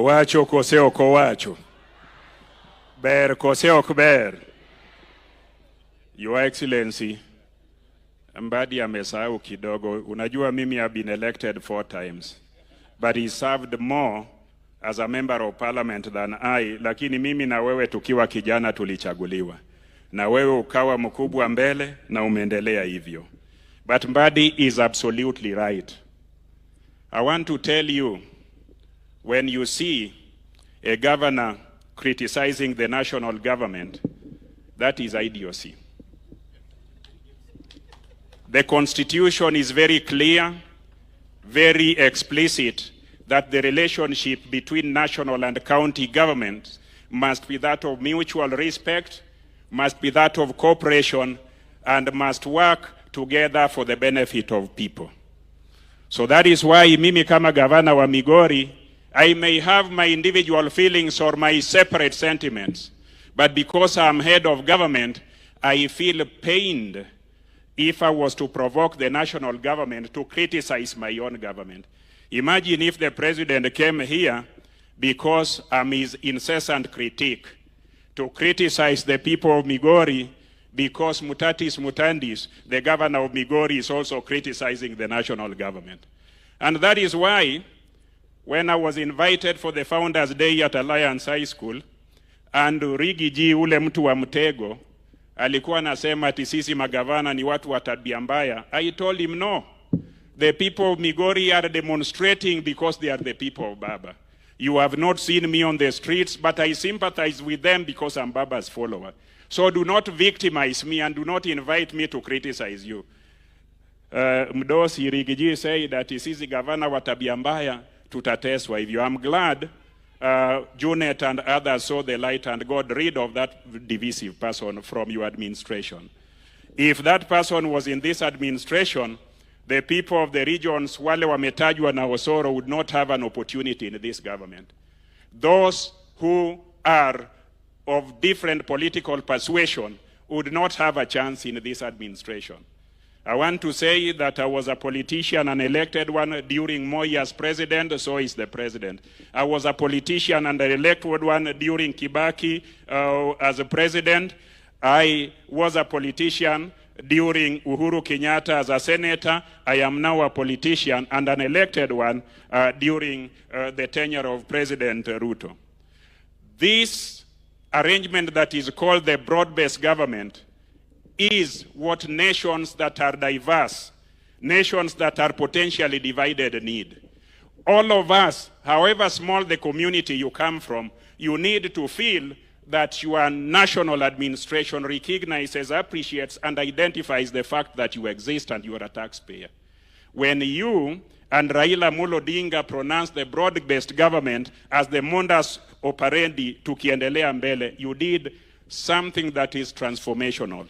Owacho kose ok owacho. Ber kose ok ber. Your Excellency, Mbadi amesahau kidogo. Unajua mimi have been elected 4 times. But he served more as a member of parliament than I. Lakini mimi na wewe tukiwa kijana tulichaguliwa. Na wewe ukawa mkubwa mbele na umeendelea hivyo. But Mbadi is absolutely right. I want to tell you, when you see a governor criticizing the national government, that is idiocy. The Constitution is very clear, very explicit, that the relationship between national and county governments must be that of mutual respect, must be that of cooperation, and must work together for the benefit of people. So that is why mimi kama gavana wa Migori, I may have my individual feelings or my separate sentiments, but because I'm head of government, I feel pained if I was to provoke the national government to criticize my own government. Imagine if the president came here because I'm his incessant critique to criticize the people of Migori because mutatis mutandis, the governor of Migori is also criticizing the national government. And that is why, when I was invited for the Founders Day at Alliance High School, and Rigiji ule mtu wa mtego, alikuwa anasema ati sisi magavana ni watu wa tabia mbaya, I told him no. The people of Migori are demonstrating because they are the people of Baba. You have not seen me on the streets, but I sympathize with them because I'm Baba's follower. So do not victimize me and do not invite me to criticize you. Mdosi Rigiji said that sisi gavana wa tabia mbaya tutateswa hivyo. I'm glad Junet and others saw the light and got rid of that divisive person from your administration. If that person was in this administration, the people of the regions, wale wametajwa na Osoro, would not have an opportunity in this government. Those who are of different political persuasion would not have a chance in this administration. I want to say that I was a politician, an elected one during Moi as president, so is the president. I was a politician and an elected one during Kibaki as a president. I was a politician during Uhuru Kenyatta as a senator. I am now a politician and an elected one during the tenure of President Ruto. This arrangement that is called the broad-based government is what nations that are diverse, nations that are potentially divided need. All of us, however small the community you come from, you need to feel that your national administration recognizes, appreciates, and identifies the fact that you exist and you are a taxpayer. When you and Raila Amolo Odinga pronounced the broad-based government as the modus operandi tukiendelea mbele, you did something that is transformational.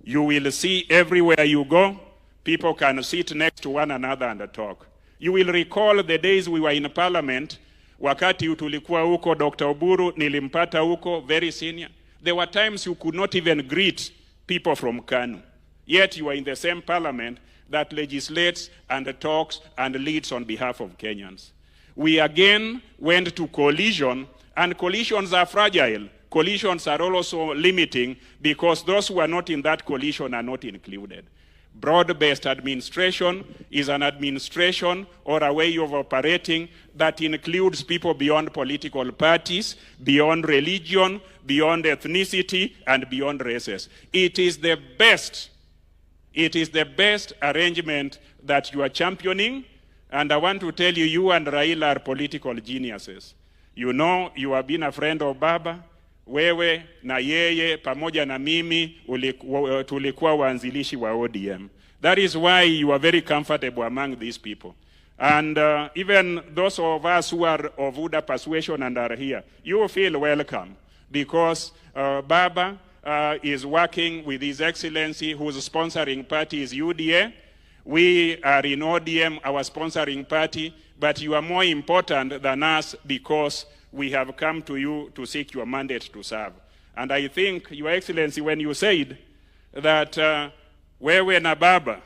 You will see everywhere you go, people can sit next to one another and talk. You will recall the days we were in parliament, wakati tulikuwa huko, Dr. Oburu nilimpata huko, very senior. There were times you could not even greet people from Kanu. Yet you are in the same parliament that legislates and talks and leads on behalf of Kenyans. We again went to coalition, and coalitions are fragile. Coalitions are also limiting because those who are not in that coalition are not included. Broad-based administration is an administration or a way of operating that includes people beyond political parties, beyond religion, beyond ethnicity, and beyond races. It is the best arrangement that you are championing, and I want to tell you, you and Raila are political geniuses. You know, you have been a friend of Baba. Wewe na yeye pamoja na mimi tulikuwa waanzilishi wa ODM. That is why you are very comfortable among these people. And even those of us who are of Uda persuasion and are here, you feel welcome because Baba is working with His Excellency, whose sponsoring party is UDA. We are in ODM, our sponsoring party, but you are more important than us because we have come to you to seek your mandate to serve. And I think, Your Excellency, when you said that wewe na Baba,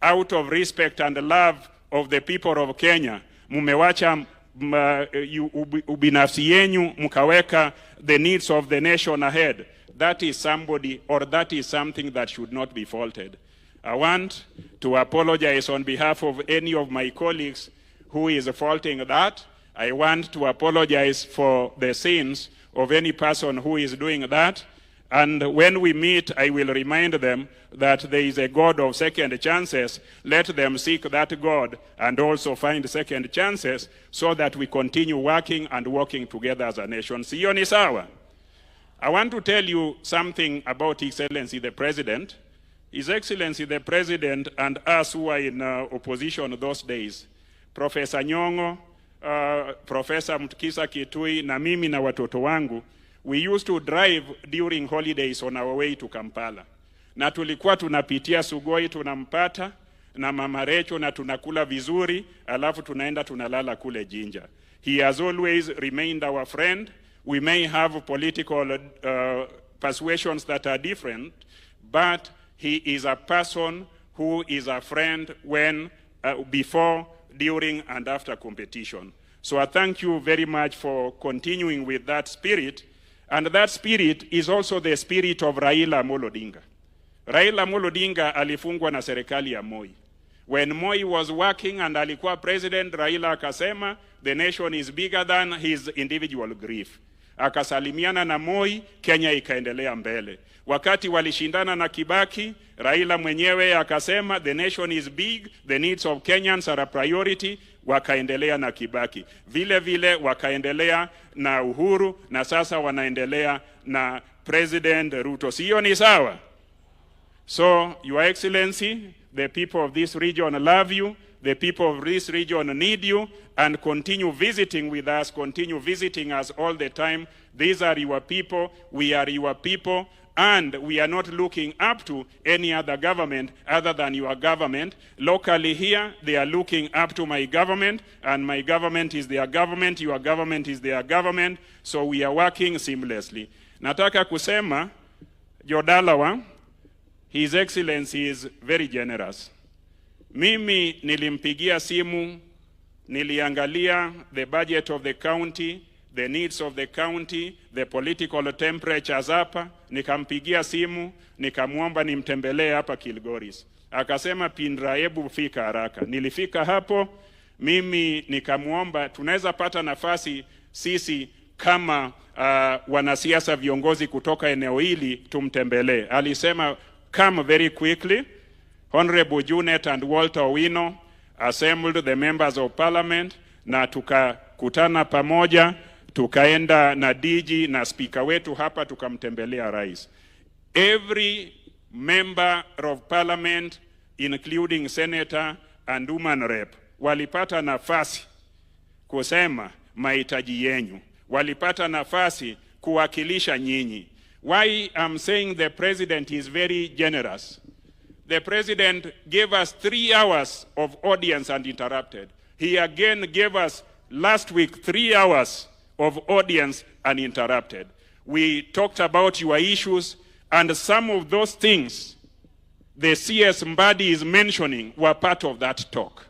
out of respect and love of the people of Kenya, mumewacha ubinafsi yenyu mkaweka the needs of the nation ahead, that is somebody or that is something that should not be faulted. I want to apologize on behalf of any of my colleagues who is faulting that. I want to apologize for the sins of any person who is doing that. And when we meet, I will remind them that there is a God of second chances. Let them seek that God and also find second chances so that we continue working and working together as a nation. Siyo ni sawa? I want to tell you something about His Excellency the President. His Excellency the President and us who were in opposition those days, Professor Nyong'o, Professor Mtkisa Kitui, na mimi na watoto wangu, we used to drive during holidays on our way to Kampala. Na tulikuwa tunapitia Sugoi, tunampata na Mama Recho na tunakula vizuri, alafu tunaenda tunalala kule Jinja. He has always remained our friend. We may have political persuasions that are different, but he is a person who is a friend when, before, during, and after competition. So I thank you very much for continuing with that spirit. And that spirit is also the spirit of Raila Amolo Odinga. Raila Amolo Odinga alifungwa na serikali ya Moi. When Moi was working and alikuwa president, Raila akasema, the nation is bigger than his individual grief. Akasalimiana na Moi, Kenya ikaendelea mbele. Wakati walishindana na Kibaki, Raila mwenyewe akasema, the nation is big, the needs of Kenyans are a priority, wakaendelea na Kibaki. Vile vile wakaendelea na Uhuru, na sasa wanaendelea na President Ruto. Siyo ni sawa? So, Your Excellency, the people of this region love you, the people of this region need you, and continue visiting with us, continue visiting us all the time. These are your people, we are your people, and we are not looking up to any other government other than your government. Locally here, they are looking up to my government, and my government is their government, your government is their government, so we are working seamlessly. Nataka kusema, Jodalawa, His Excellency is very generous. Mimi nilimpigia simu, niliangalia the budget of the county, the needs of the county, the political temperatures hapa, nikampigia simu, nikamuomba nimtembelee hapa Kilgoris. Akasema Pindra, hebu fika haraka. Nilifika hapo, mimi nikamuomba tunaweza pata nafasi sisi kama wanasiasa viongozi kutoka eneo hili tumtembelee. Alisema come very quickly. Honorable Junet and Walter Owino assembled the members of parliament na tukakutana pamoja, tukaenda na DG na speaker wetu hapa tukamtembelea rais. Every member of parliament, including senator and woman rep, walipata nafasi kusema mahitaji yenu. Walipata nafasi kuwakilisha nyinyi. Why I'm saying the president is very generous. The president gave us 3 hours of audience uninterrupted. He again gave us last week 3 hours of audience uninterrupted. We talked about your issues, and some of those things the CS Mbadi is mentioning were part of that talk.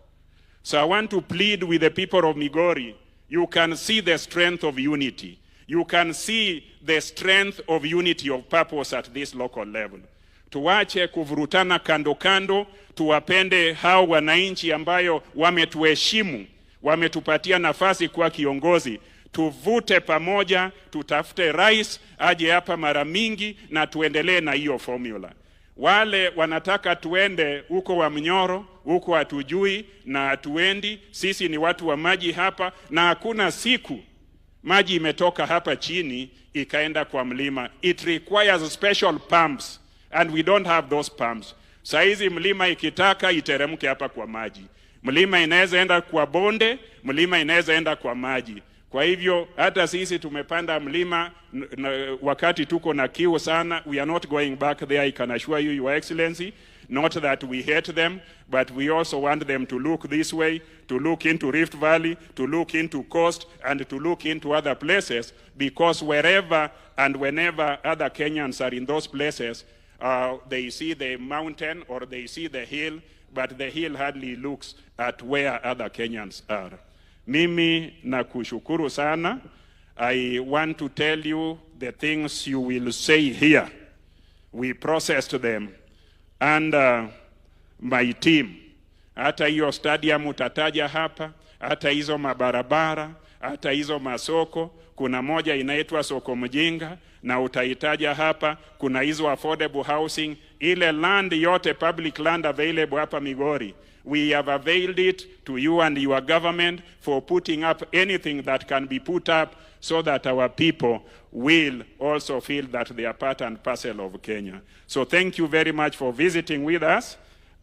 So I want to plead with the people of Migori. You can see the strength of unity. You can see the strength of unity of purpose at this local level. Tuwache kuvurutana kando kando, tuwapende hao wananchi ambayo wametuheshimu, wametupatia nafasi kwa kiongozi. Tuvute pamoja, tutafute rais aje hapa mara mingi na tuendelee na hiyo formula. Wale wanataka tuende huko Wamunyoro, huko hatujui na hatuendi. Sisi ni watu wa maji hapa, na hakuna siku maji imetoka hapa chini ikaenda kwa mlima. It requires special pumps, and we don't have those pumps. Saizi mlima ikitaka iteremke hapa kwa maji. Mlima inaweza enda kwa bonde, mlima inaweza enda kwa maji. Kwa hivyo hata sisi tumepanda mlima wakati tuko na kiu sana. We are not going back there, I can assure you, Your Excellency. Not that we hate them, but we also want them to look this way, to look into Rift Valley, to look into Coast, and to look into other places, because wherever and whenever other Kenyans are in those places, they see the mountain or they see the hill, but the hill hardly looks at where other Kenyans are. Mimi nakushukuru sana. I want to tell you the things you will say here. We processed them and my team. Hata hiyo stadium utataja hapa, hata hizo mabarabara, hata hizo masoko. Kuna moja inaitwa soko Mjinga na utaitaja hapa. Kuna hizo affordable housing, ile land yote, public land available hapa Migori. We have availed it to you and your government for putting up anything that can be put up so that our people will also feel that they are part and parcel of Kenya. So thank you very much for visiting with us,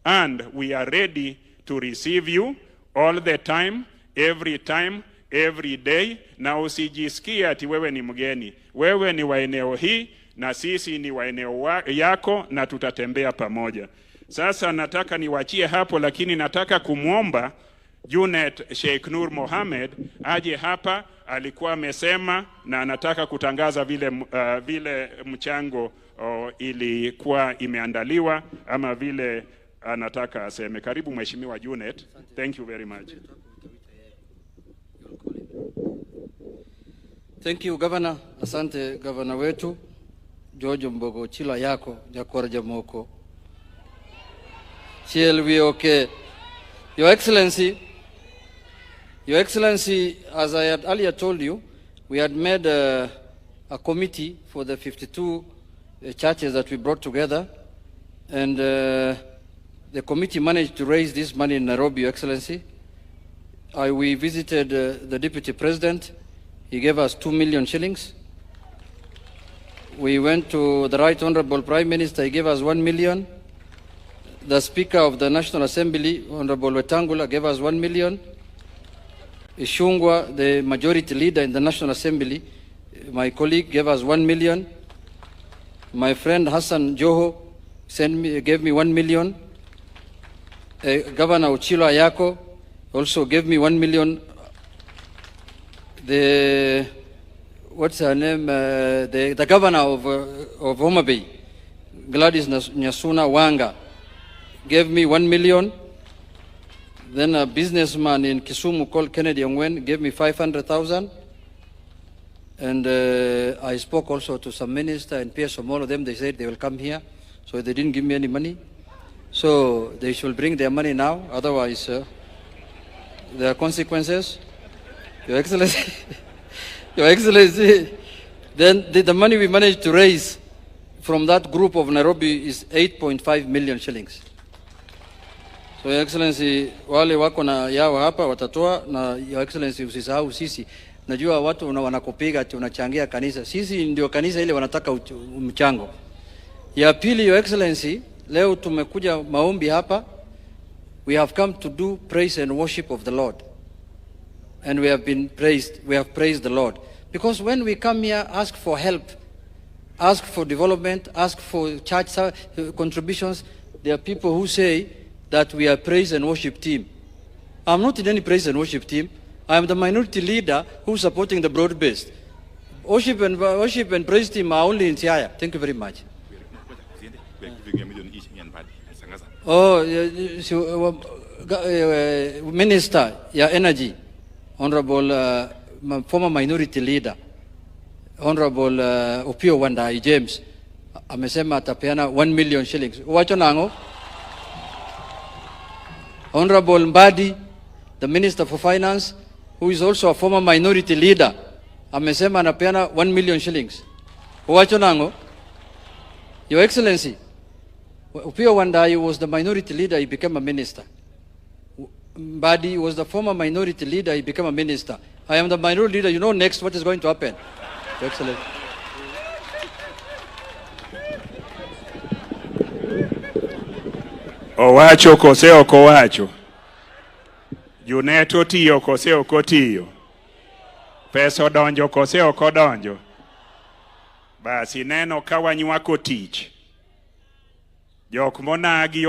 and we are ready to receive you all the time, every day. Na usijisikia ati wewe ni mgeni. Wewe ni wa eneo hii na sisi ni wa eneo yako, na tutatembea pamoja. Sasa nataka niwachie hapo, lakini nataka kumuomba Junet Sheikh Nur Mohamed aje hapa. Alikuwa amesema na anataka kutangaza vile mchango ilikuwa imeandaliwa ama vile anataka aseme. Karibu Mheshimiwa Junet. Thank you very much. Thank you, Governor. Asante Governor wetu George Mbogo Ochillo yako jakora jamoko. CLVOK. Your Excellency, as I had earlier told you, we had made a committee for the 52 churches that we brought together, and the committee managed to raise this money in Nairobi, Your Excellency. We visited the Deputy President. He gave us 2 million shillings. We went to the Right Honorable Prime Minister. He gave us 1 million. The Speaker of the National Assembly, Honorable Wetangula, gave us 1 million. Ishungwa, the majority leader in the National Assembly, my colleague, gave us 1 million. My friend Hassan Joho gave me 1 million. Governor Ochillo Ayako also gave me 1 million. What's her name? The governor of Homa Bay, Gladys Nyasuna Wanga, gave me 1 million. Then a businessman in Kisumu called Kennedy Ongwen gave me 500,000. And I spoke also to some minister and peers from all of them. They said they will come here. So they didn't give me any money. So they should bring their money now. Otherwise, there are consequences. Your Excellency, Your Excellency, then the money we managed to raise from that group of Nairobi is 8.5 million shillings. So Your Excellency, wale wako na yao hapa watatoa, na Your Excellency usisahau sisi. Najua watu wanakupiga ati unachangia kanisa. Sisi ndio kanisa ile wanataka mchango. Ya pili, Your Excellency, leo tumekuja maombi hapa. We have come to do praise and worship of the Lord. And we have praised the Lord. Because when we come here, ask for help, ask for development, ask for church contributions, there are people who say that we are praise and worship team. I'm not in any praise and worship team. I am the minority leader who's supporting the broad-based. Worship and praise team are only in Siaya. Thank you very much. Minister, your energy, Honorable former minority leader, Honorable Opio Wandai James, amesema atapeana 1 million shillings. Wacho nango? Honorable Mbadi, the Minister for Finance, who is also a former minority leader, amesema anapeana 1 million shillings. Wacho nango? Your Excellency, Opio Wandai was the minority leader, he became a minister. Mbadi was the former minority leader, he became a minister. I am the minority leader. You know next what is going to happen. Your Excellency. Owacho kose oko wacho. Junet otiyo kose oko tiyo. Pesa donjo kose oko donjo. Basi neno kawanywako tich. Jok monagi